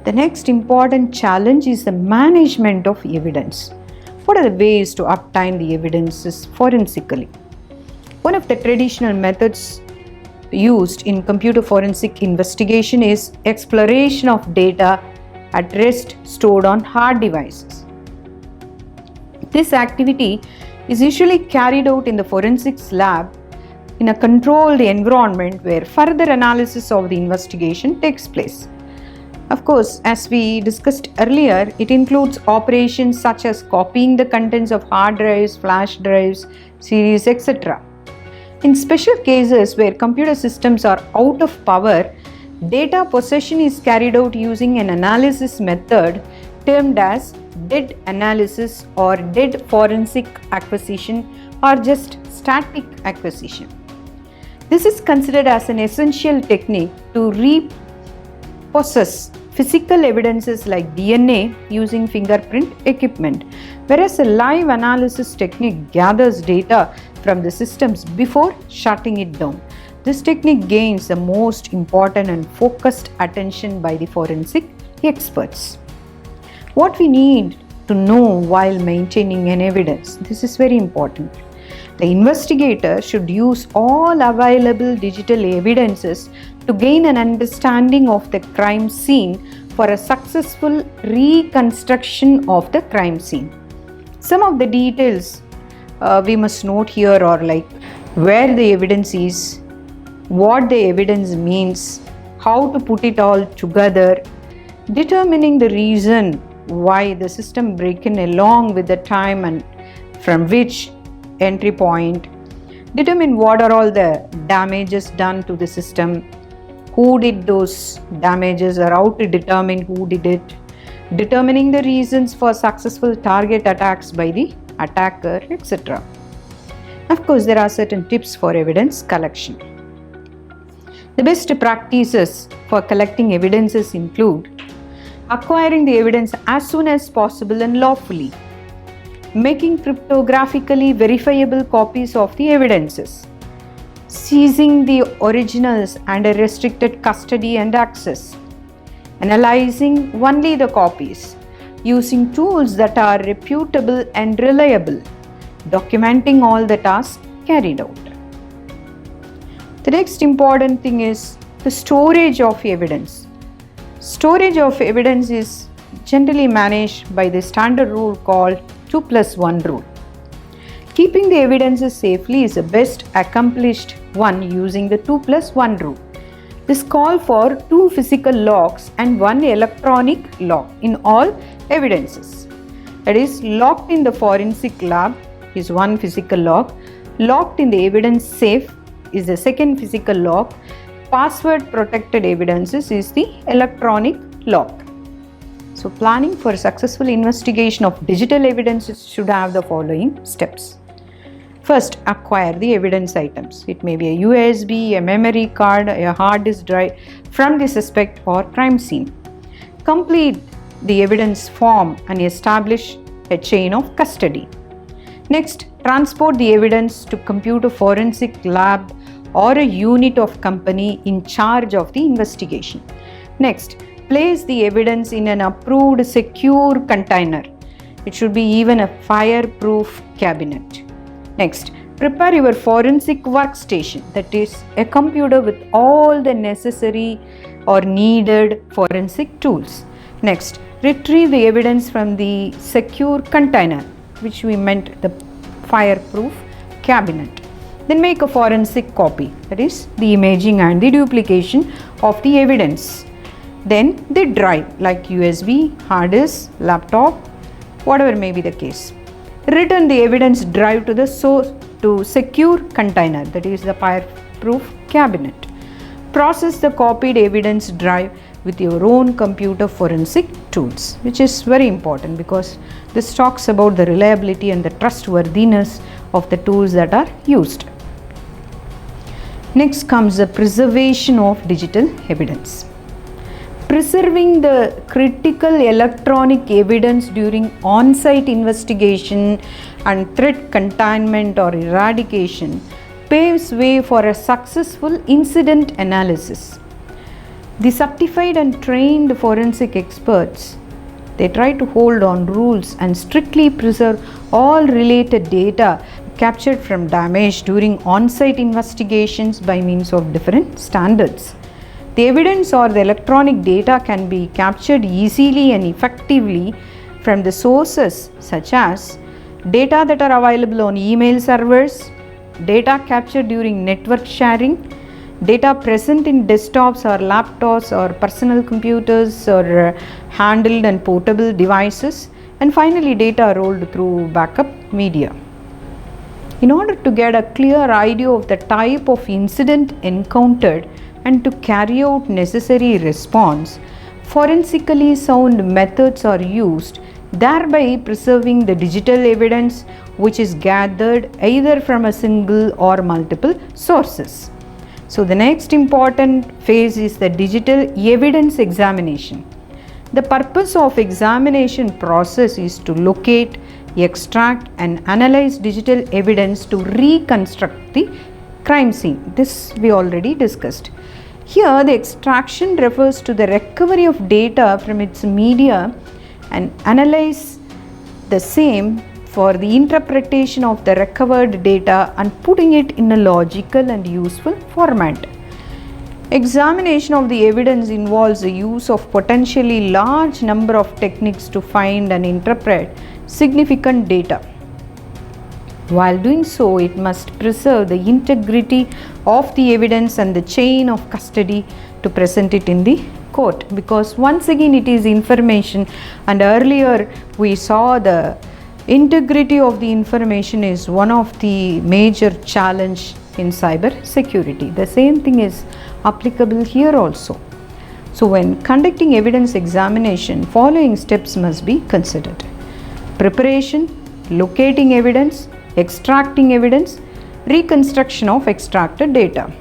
The next important challenge is the management of evidence. What are the ways to obtain the evidences forensically? One of the traditional methods used in computer forensic investigation is exploration of data at rest stored on hard devices. This activity is usually carried out in the forensics lab in a controlled environment where further analysis of the investigation takes place. Of course, as we discussed earlier, it includes operations such as copying the contents of hard drives, flash drives, CDs, etc. In special cases where computer systems are out of power, data possession is carried out using an analysis method termed as dead analysis or dead forensic acquisition or just static acquisition. This is considered as an essential technique to repossess physical evidences like DNA using fingerprint equipment, whereas a live analysis technique gathers data from the systems before shutting it down. This technique gains the most important and focused attention by the forensic experts. What we need to know while maintaining an evidence, this is very important. The investigator should use all available digital evidences to gain an understanding of the crime scene for a successful reconstruction of the crime scene. Some of the details we must note here are like where the evidence is, what the evidence means, how to put it all together, determining the reason why the system break-in along with the time and from which entry point, determine what are all the damages done to the system, who did those damages or how to determine who did it, determining the reasons for successful target attacks by the attacker, etc. Of course, there are certain tips for evidence collection. The best practices for collecting evidences include acquiring the evidence as soon as possible and lawfully, making cryptographically verifiable copies of the evidences, seizing the originals under restricted custody and access, analyzing only the copies, using tools that are reputable and reliable, documenting all the tasks carried out. The next important thing is the storage of evidence. Storage of evidence is generally managed by the standard rule called 2+1 rule. Keeping the evidences safely is the best accomplished one using the 2+1 rule. This calls for 2 physical locks and 1 electronic lock in all evidences. That is, locked in the forensic lab is 1 physical lock, locked in the evidence safe is the 2nd physical lock, password protected evidences is the electronic lock. So, planning for successful investigation of digital evidences should have the following steps. First, acquire the evidence items. It may be a USB, a memory card, a hard disk drive from the suspect or crime scene. Complete the evidence form and establish a chain of custody. Next, transport the evidence to computer forensic lab or a unit of company in charge of the investigation. Next, place the evidence in an approved secure container. It should be even a fireproof cabinet. Next, prepare your forensic workstation, that is a computer with all the necessary or needed forensic tools. Next, retrieve the evidence from the secure container, which we meant the fireproof cabinet. Then make a forensic copy, that is the imaging and the duplication of the evidence. Then the drive like USB, hard disk, laptop, whatever may be the case. Return the evidence drive to the secure container, that is the fireproof cabinet. Process the copied evidence drive with your own computer forensic tools, which is very important because this talks about the reliability and the trustworthiness of the tools that are used. Next comes the preservation of digital evidence. Preserving the critical electronic evidence during on-site investigation and threat containment or eradication paves way for a successful incident analysis. The certified and trained forensic experts, they try to hold on rules and strictly preserve all related data captured from damage during on-site investigations by means of different standards. The evidence or the electronic data can be captured easily and effectively from the sources such as data that are available on email servers, data captured during network sharing, data present in desktops or laptops or personal computers or handled and portable devices, and finally data rolled through backup media. In order to get a clear idea of the type of incident encountered and to carry out necessary response, forensically sound methods are used, thereby preserving the digital evidence which is gathered either from a single or multiple sources. So the next important phase is the digital evidence examination. The purpose of examination process is to locate, extract and analyze digital evidence to reconstruct the crime scene. This we already discussed. Here the extraction refers to the recovery of data from its media and analyze the same for the interpretation of the recovered data and putting it in a logical and useful format. Examination of the evidence involves the use of potentially large number of techniques to find and interpret significant data. While doing so, it must preserve the integrity of the evidence and the chain of custody to present it in the court, because once again it is information, and earlier we saw the integrity of the information is one of the major challenge in cyber security. The same thing is applicable here also. So when conducting evidence examination, following steps must be considered: preparation, locating evidence, extracting evidence, reconstruction of extracted data.